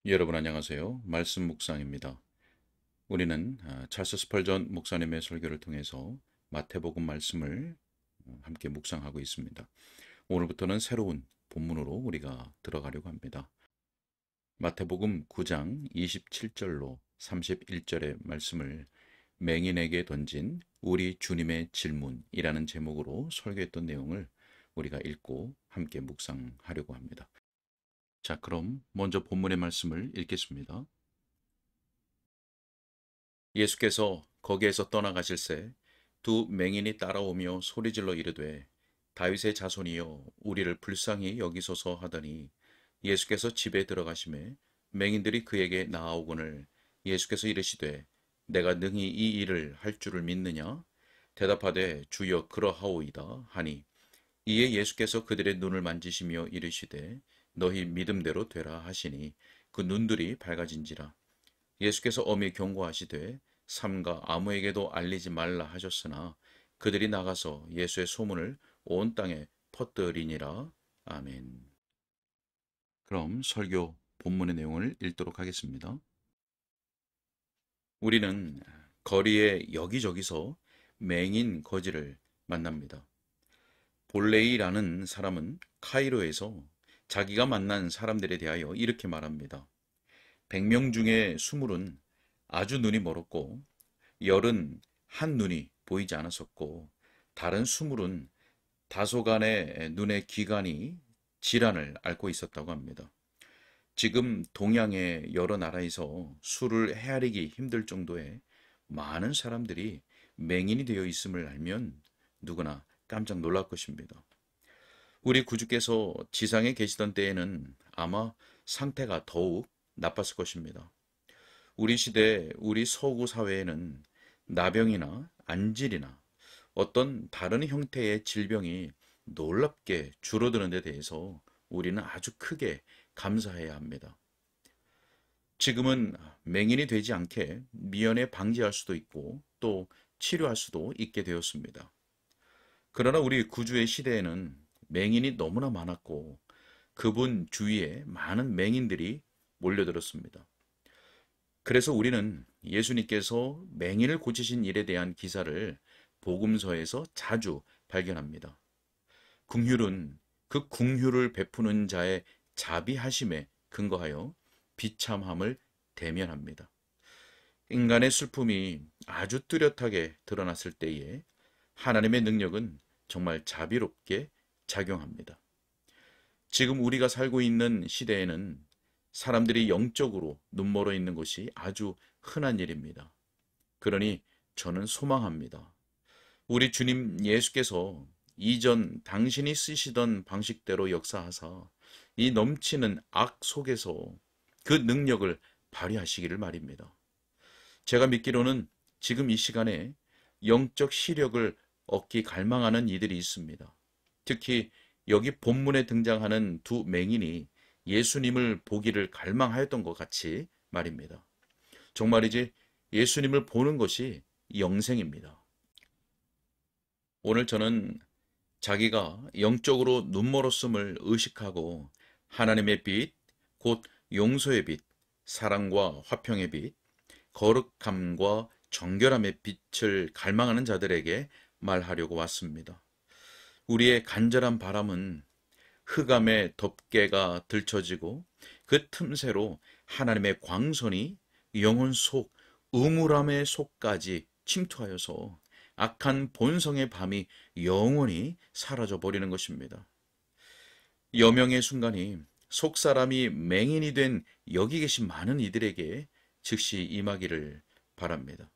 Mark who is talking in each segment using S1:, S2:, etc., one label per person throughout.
S1: 여러분 안녕하세요. 말씀 묵상입니다. 우리는 찰스 스펄전 목사님의 설교를 통해서 마태복음 말씀을 함께 묵상하고 있습니다. 오늘부터는 새로운 본문으로 우리가 들어가려고 합니다. 마태복음 9장 27절로 31절의 말씀을 맹인에게 던진 우리 주님의 질문이라는 제목으로 설교했던 내용을 우리가 읽고 함께 묵상하려고 합니다. 자, 그럼 먼저 본문의 말씀을 읽겠습니다. 예수께서 거기에서 떠나가실새 두 맹인이 따라오며 소리질러 이르되 다윗의 자손이여 우리를 불쌍히 여기소서 하더니 예수께서 집에 들어가심에 맹인들이 그에게 나아오거늘 예수께서 이르시되 내가 능히 이 일을 할 줄을 믿느냐 대답하되 주여 그러하오이다 하니 이에 예수께서 그들의 눈을 만지시며 이르시되 너희 믿음대로 되라 하시니 그 눈들이 밝아진지라. 예수께서 엄히 경고하시되 삼가 아무에게도 알리지 말라 하셨으나 그들이 나가서 예수의 소문을 온 땅에 퍼뜨리니라. 아멘. 그럼 설교 본문의 내용을 읽도록 하겠습니다. 우리는 거리에 여기저기서 맹인 거지를 만납니다. 볼레이라는 사람은 카이로에서 자기가 만난 사람들에 대하여 이렇게 말합니다. 100명 중에 20은 아주 눈이 멀었고 10은 한 눈이 보이지 않았었고 다른 20은 다소간의 눈의 기관이 질환을 앓고 있었다고 합니다. 지금 동양의 여러 나라에서 수를 헤아리기 힘들 정도의 많은 사람들이 맹인이 되어 있음을 알면 누구나 깜짝 놀랄 것입니다. 우리 구주께서 지상에 계시던 때에는 아마 상태가 더욱 나빴을 것입니다. 우리 시대, 우리 서구 사회에는 나병이나 안질이나 어떤 다른 형태의 질병이 놀랍게 줄어드는 데 대해서 우리는 아주 크게 감사해야 합니다. 지금은 맹인이 되지 않게 미연에 방지할 수도 있고 또 치료할 수도 있게 되었습니다. 그러나 우리 구주의 시대에는 맹인이 너무나 많았고 그분 주위에 많은 맹인들이 몰려들었습니다. 그래서 우리는 예수님께서 맹인을 고치신 일에 대한 기사를 복음서에서 자주 발견합니다. 긍휼은 그 긍휼을 베푸는 자의 자비하심에 근거하여 비참함을 대면합니다. 인간의 슬픔이 아주 뚜렷하게 드러났을 때에 하나님의 능력은 정말 자비롭게 작용합니다. 지금 우리가 살고 있는 시대에는 사람들이 영적으로 눈멀어 있는 것이 아주 흔한 일입니다. 그러니 저는 소망합니다. 우리 주님 예수께서 이전 당신이 쓰시던 방식대로 역사하사 이 넘치는 악 속에서 그 능력을 발휘하시기를 말입니다. 제가 믿기로는 지금 이 시간에 영적 시력을 얻기 갈망하는 이들이 있습니다. 특히 여기 본문에 등장하는 두 맹인이 예수님을 보기를 갈망하였던 것 같이 말입니다. 정말이지 예수님을 보는 것이 영생입니다. 오늘 저는 자기가 영적으로 눈멀었음을 의식하고 하나님의 빛, 곧 용서의 빛, 사랑과 화평의 빛, 거룩함과 정결함의 빛을 갈망하는 자들에게 말하려고 왔습니다. 우리의 간절한 바람은 흑암의 덮개가 들쳐지고 그 틈새로 하나님의 광선이 영혼 속 음울함의 속까지 침투하여서 악한 본성의 밤이 영원히 사라져 버리는 것입니다. 여명의 순간이 속사람이 맹인이 된 여기 계신 많은 이들에게 즉시 임하기를 바랍니다.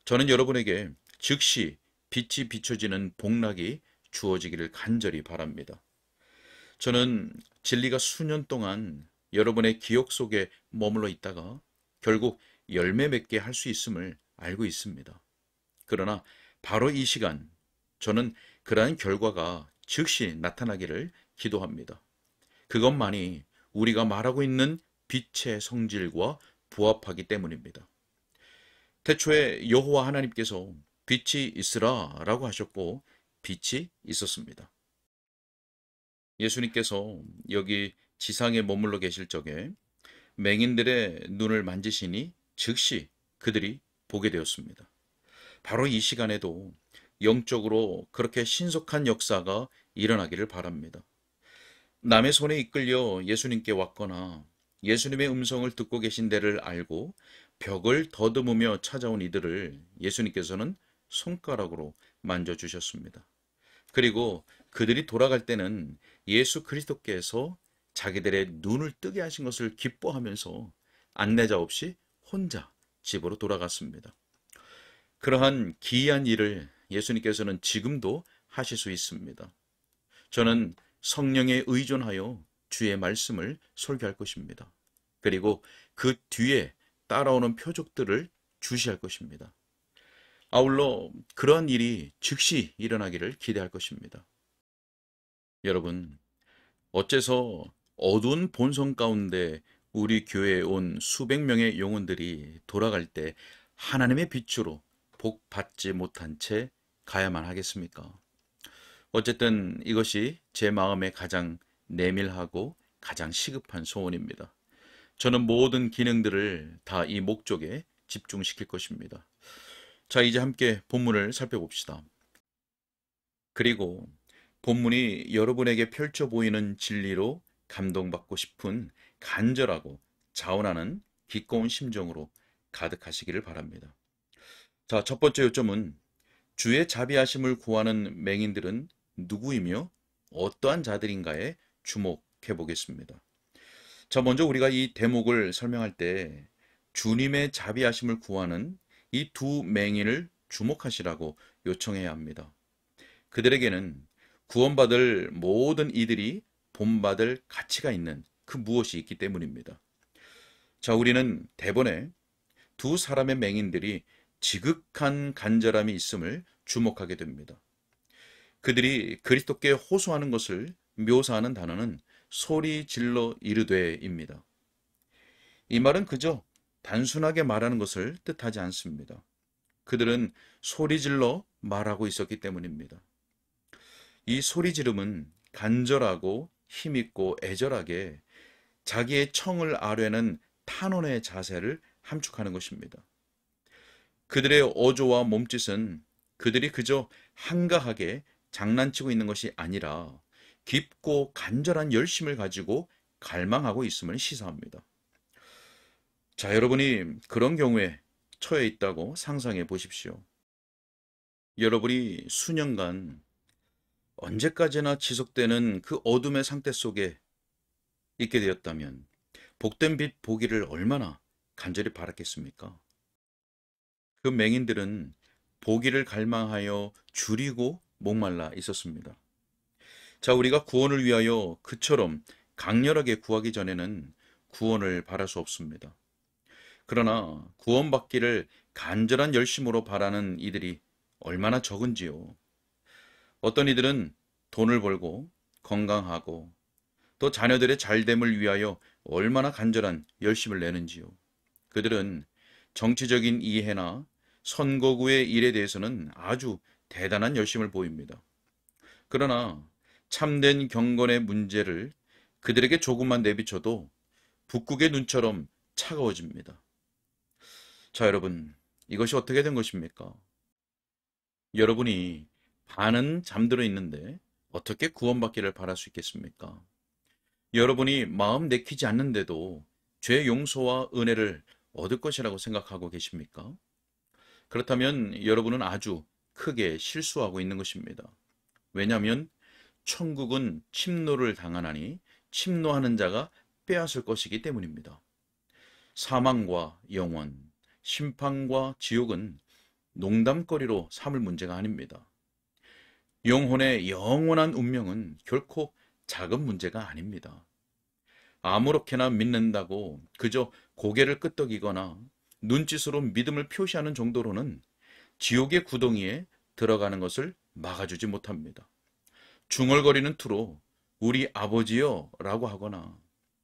S1: 저는 여러분에게 즉시 빛이 비춰지는 복락이 주어지기를 간절히 바랍니다. 저는 진리가 수년 동안 여러분의 기억 속에 머물러 있다가 결국 열매 맺게 할 수 있음을 알고 있습니다. 그러나 바로 이 시간 저는 그러한 결과가 즉시 나타나기를 기도합니다. 그것만이 우리가 말하고 있는 빛의 성질과 부합하기 때문입니다. 태초에 여호와 하나님께서 빛이 있으라 라고 하셨고 빛이 있었습니다. 예수님께서 여기 지상에 머물러 계실 적에 맹인들의 눈을 만지시니 즉시 그들이 보게 되었습니다. 바로 이 시간에도 영적으로 그렇게 신속한 역사가 일어나기를 바랍니다. 남의 손에 이끌려 예수님께 왔거나 예수님의 음성을 듣고 계신 데를 알고 벽을 더듬으며 찾아온 이들을 예수님께서는 손가락으로 만져주셨습니다. 그리고 그들이 돌아갈 때는 예수 그리스도께서 자기들의 눈을 뜨게 하신 것을 기뻐하면서 안내자 없이 혼자 집으로 돌아갔습니다. 그러한 기이한 일을 예수님께서는 지금도 하실 수 있습니다. 저는 성령에 의존하여 주의 말씀을 설교할 것입니다. 그리고 그 뒤에 따라오는 표적들을 주시할 것입니다. 아울러 그러한 일이 즉시 일어나기를 기대할 것입니다. 여러분, 어째서 어두운 본성 가운데 우리 교회에 온 수백 명의 영혼들이 돌아갈 때 하나님의 빛으로 복 받지 못한 채 가야만 하겠습니까? 어쨌든 이것이 제 마음에 가장 내밀하고 가장 시급한 소원입니다. 저는 모든 기능들을 다 이 목적에 집중시킬 것입니다. 자, 이제 함께 본문을 살펴봅시다. 그리고 본문이 여러분에게 펼쳐 보이는 진리로 감동받고 싶은 간절하고 자원하는 기꺼운 심정으로 가득하시기를 바랍니다. 자, 첫 번째 요점은 주의 자비하심을 구하는 맹인들은 누구이며 어떠한 자들인가에 주목해 보겠습니다. 자, 먼저 우리가 이 대목을 설명할 때 주님의 자비하심을 구하는 이 두 맹인을 주목하시라고 요청해야 합니다. 그들에게는 구원받을 모든 이들이 본받을 가치가 있는 그 무엇이 있기 때문입니다. 자, 우리는 대번에 두 사람의 맹인들이 지극한 간절함이 있음을 주목하게 됩니다. 그들이 그리스도께 호소하는 것을 묘사하는 단어는 소리 질러 이르되입니다. 이 말은 그저 단순하게 말하는 것을 뜻하지 않습니다. 그들은 소리 질러 말하고 있었기 때문입니다. 이 소리 지름은 간절하고 힘있고 애절하게 자기의 청을 아뢰는 탄원의 자세를 함축하는 것입니다. 그들의 어조와 몸짓은 그들이 그저 한가하게 장난치고 있는 것이 아니라 깊고 간절한 열심을 가지고 갈망하고 있음을 시사합니다. 자, 여러분이 그런 경우에 처해 있다고 상상해 보십시오. 여러분이 수년간 언제까지나 지속되는 그 어둠의 상태 속에 있게 되었다면 복된 빛 보기를 얼마나 간절히 바랐겠습니까? 그 맹인들은 보기를 갈망하여 줄이고 목말라 있었습니다. 자, 우리가 구원을 위하여 그처럼 강렬하게 구하기 전에는 구원을 바랄 수 없습니다. 그러나 구원받기를 간절한 열심으로 바라는 이들이 얼마나 적은지요. 어떤 이들은 돈을 벌고 건강하고 또 자녀들의 잘됨을 위하여 얼마나 간절한 열심을 내는지요. 그들은 정치적인 이해나 선거구의 일에 대해서는 아주 대단한 열심을 보입니다. 그러나 참된 경건의 문제를 그들에게 조금만 내비쳐도 북극의 눈처럼 차가워집니다. 자, 여러분, 이것이 어떻게 된 것입니까? 여러분이 반은 잠들어 있는데 어떻게 구원받기를 바랄 수 있겠습니까? 여러분이 마음 내키지 않는데도 죄 용서와 은혜를 얻을 것이라고 생각하고 계십니까? 그렇다면 여러분은 아주 크게 실수하고 있는 것입니다. 왜냐하면 천국은 침노를 당하나니 침노하는 자가 빼앗을 것이기 때문입니다. 사망과 영원, 심판과 지옥은 농담거리로 삼을 문제가 아닙니다. 영혼의 영원한 운명은 결코 작은 문제가 아닙니다. 아무렇게나 믿는다고 그저 고개를 끄덕이거나 눈짓으로 믿음을 표시하는 정도로는 지옥의 구덩이에 들어가는 것을 막아주지 못합니다. 중얼거리는 투로 우리 아버지여 라고 하거나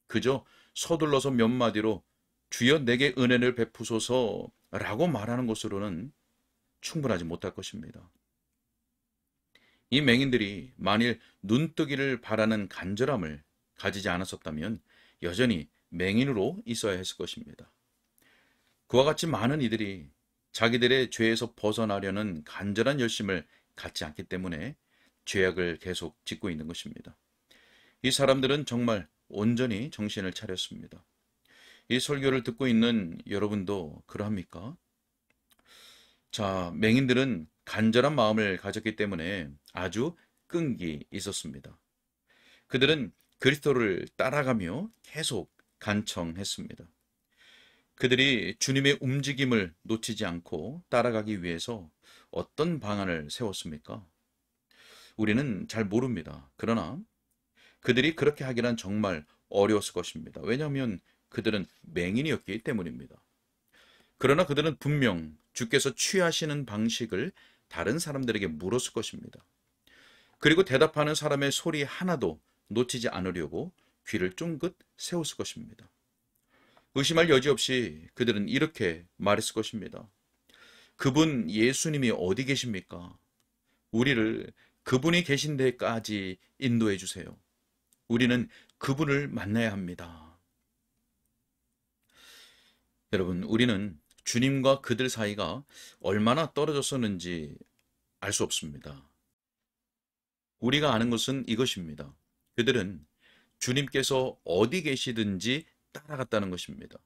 S1: 그저 서둘러서 몇 마디로 주여 내게 은혜를 베푸소서 라고 말하는 것으로는 충분하지 못할 것입니다. 이 맹인들이 만일 눈뜨기를 바라는 간절함을 가지지 않았었다면 여전히 맹인으로 있어야 했을 것입니다. 그와 같이 많은 이들이 자기들의 죄에서 벗어나려는 간절한 열심을 갖지 않기 때문에 죄악을 계속 짓고 있는 것입니다. 이 사람들은 정말 온전히 정신을 차렸습니다. 이 설교를 듣고 있는 여러분도 그러합니까? 자, 맹인들은 간절한 마음을 가졌기 때문에 아주 끈기 있었습니다. 그들은 그리스도를 따라가며 계속 간청했습니다. 그들이 주님의 움직임을 놓치지 않고 따라가기 위해서 어떤 방안을 세웠습니까? 우리는 잘 모릅니다. 그러나 그들이 그렇게 하기란 정말 어려웠을 것입니다. 왜냐하면 그들은 맹인이었기 때문입니다. 그러나 그들은 분명 주께서 취하시는 방식을 다른 사람들에게 물었을 것입니다. 그리고 대답하는 사람의 소리 하나도 놓치지 않으려고 귀를 쫑긋 세웠을 것입니다. 의심할 여지 없이 그들은 이렇게 말했을 것입니다. 그분 예수님이 어디 계십니까? 우리를 그분이 계신 데까지 인도해 주세요. 우리는 그분을 만나야 합니다. 여러분, 우리는 주님과 그들 사이가 얼마나 떨어졌었는지 알 수 없습니다. 우리가 아는 것은 이것입니다. 그들은 주님께서 어디 계시든지 따라갔다는 것입니다.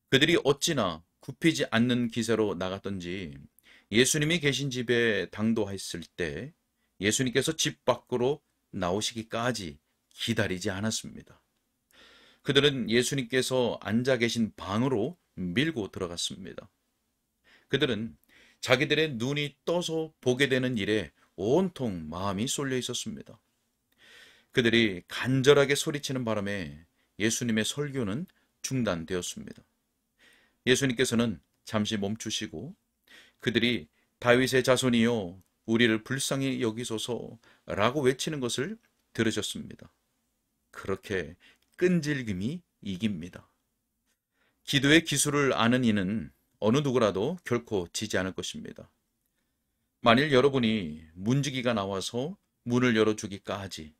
S1: 그들이 어찌나 굽히지 않는 기세로 나갔던지 예수님이 계신 집에 당도했을 때 예수님께서 집 밖으로 나오시기까지 기다리지 않았습니다. 그들은 예수님께서 앉아 계신 방으로 밀고 들어갔습니다. 그들은 자기들의 눈이 떠서 보게 되는 일에 온통 마음이 쏠려 있었습니다. 그들이 간절하게 소리치는 바람에 예수님의 설교는 중단되었습니다. 예수님께서는 잠시 멈추시고 그들이 다윗의 자손이여 우리를 불쌍히 여기소서라고 외치는 것을 들으셨습니다. 그렇게 끈질김이 이깁니다. 기도의 기술을 아는 이는 어느 누구라도 결코 지지 않을 것입니다. 만일 여러분이 문지기가 나와서 문을 열어주기까지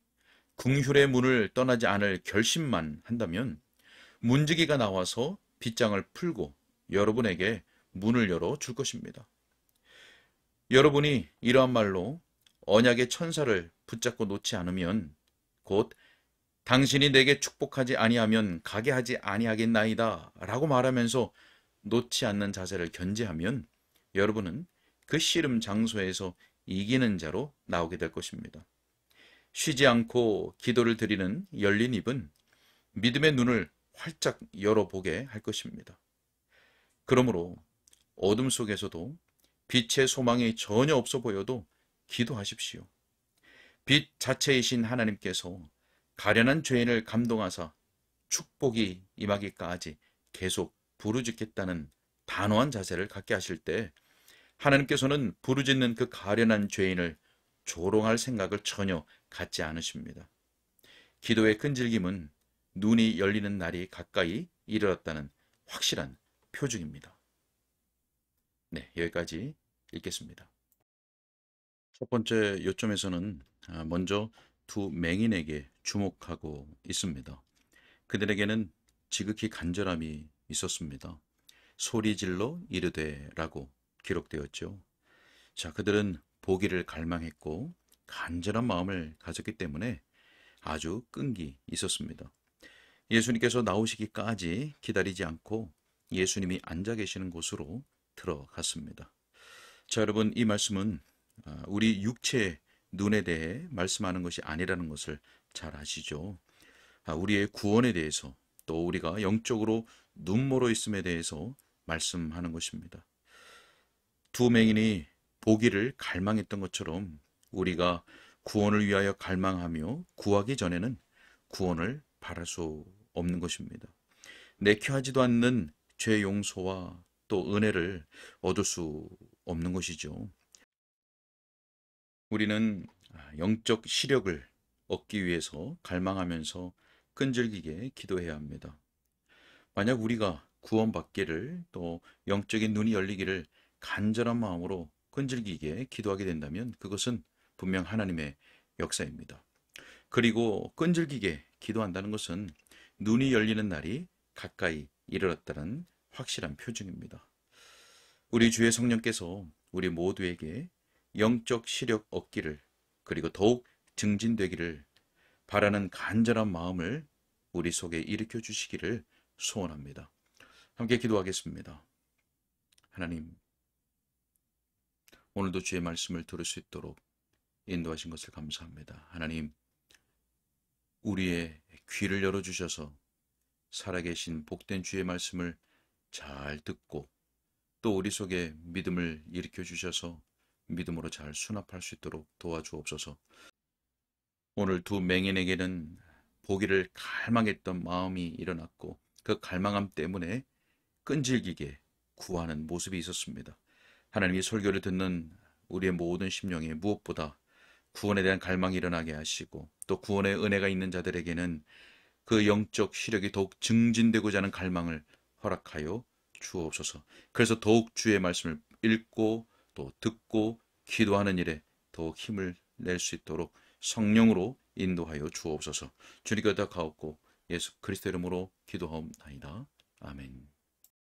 S1: 궁휼의 문을 떠나지 않을 결심만 한다면 문지기가 나와서 빗장을 풀고 여러분에게 문을 열어줄 것입니다. 여러분이 이러한 말로 언약의 천사를 붙잡고 놓지 않으면 곧 당신이 내게 축복하지 아니하면 가게 하지 아니하겠나이다 라고 말하면서 놓지 않는 자세를 견지하면 여러분은 그 씨름 장소에서 이기는 자로 나오게 될 것입니다. 쉬지 않고 기도를 드리는 열린 입은 믿음의 눈을 활짝 열어보게 할 것입니다. 그러므로 어둠 속에서도 빛의 소망이 전혀 없어 보여도 기도하십시오. 빛 자체이신 하나님께서 가련한 죄인을 감동하사 축복이 임하기까지 계속 부르짖겠다는 단호한 자세를 갖게 하실 때 하나님께서는 부르짖는 그 가련한 죄인을 조롱할 생각을 전혀 갖지 않으십니다. 기도의 끈질김은 눈이 열리는 날이 가까이 이르렀다는 확실한 표징입니다. 네, 여기까지 읽겠습니다. 첫 번째 요점에서는 먼저 두 맹인에게 주목하고 있습니다. 그들에게는 지극히 간절함이 있었습니다. 소리질러 이르되라고 기록되었죠. 자, 그들은 보기를 갈망했고 간절한 마음을 가졌기 때문에 아주 끈기 있었습니다. 예수님께서 나오시기까지 기다리지 않고 예수님이 앉아 계시는 곳으로 들어갔습니다. 자, 여러분, 이 말씀은 우리 육체의 눈에 대해 말씀하는 것이 아니라는 것을 잘 아시죠? 우리의 구원에 대해서 또 우리가 영적으로 눈멀어 있음에 대해서 말씀하는 것입니다. 두 맹인이 보기를 갈망했던 것처럼 우리가 구원을 위하여 갈망하며 구하기 전에는 구원을 바랄 수 없는 것입니다. 내켜하지도 않는 죄 용서와 또 은혜를 얻을 수 없는 것이죠. 우리는 영적 시력을 얻기 위해서 갈망하면서 끈질기게 기도해야 합니다. 만약 우리가 구원받기를 또 영적인 눈이 열리기를 간절한 마음으로 끈질기게 기도하게 된다면 그것은 분명 하나님의 역사입니다. 그리고 끈질기게 기도한다는 것은 눈이 열리는 날이 가까이 이르렀다는 확실한 표징입니다. 우리 주의 성령께서 우리 모두에게 영적 시력 얻기를, 그리고 더욱 증진되기를 바라는 간절한 마음을 우리 속에 일으켜 주시기를 소원합니다. 함께 기도하겠습니다. 하나님, 오늘도 주의 말씀을 들을 수 있도록 인도하신 것을 감사합니다. 하나님, 우리의 귀를 열어주셔서 살아계신 복된 주의 말씀을 잘 듣고 또 우리 속에 믿음을 일으켜 주셔서 믿음으로 잘 수납할 수 있도록 도와주옵소서. 오늘 두 맹인에게는 보기를 갈망했던 마음이 일어났고 그 갈망함 때문에 끈질기게 구하는 모습이 있었습니다. 하나님이 설교를 듣는 우리의 모든 심령에 무엇보다 구원에 대한 갈망이 일어나게 하시고 또 구원의 은혜가 있는 자들에게는 그 영적 시력이 더욱 증진되고자 하는 갈망을 허락하여 주옵소서. 그래서 더욱 주의 말씀을 읽고 또 듣고 기도하는 일에 더욱 힘을 낼 수 있도록 성령으로 인도하여 주옵소서. 주님께 다 가옵고 예수 그리스도 이름으로 기도하옵나이다. 아멘.